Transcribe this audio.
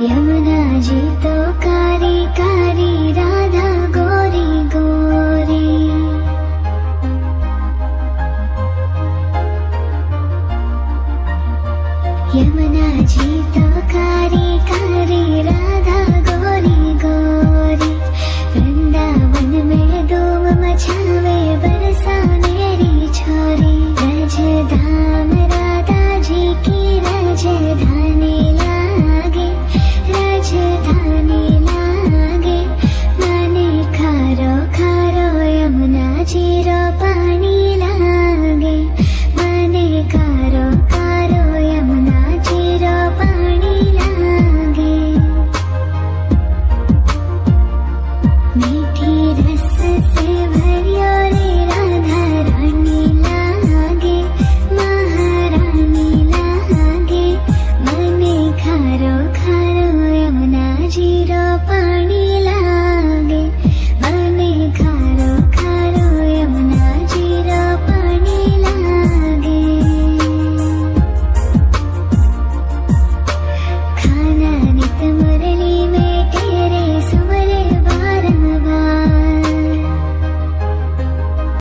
यमुना जी तो कारी कारी, राधा गोरी गोरी। यमुना जी तो कारी कारी, राधा गोरी गोरी। वृंदावन में धूम मचावे, बरसा मेरी छोरी। रजधाम राधा जी की राजधानी लागे, राजधानी लागे। मने खारो खारो यमुना जी रो पानी लागे। मने खारो खारो यमुना जी रो पानी लागे। मीठी रस से भरियो रे राधा रानी लागे, महारानी लागे। मने खारो खारो यमुना जी रो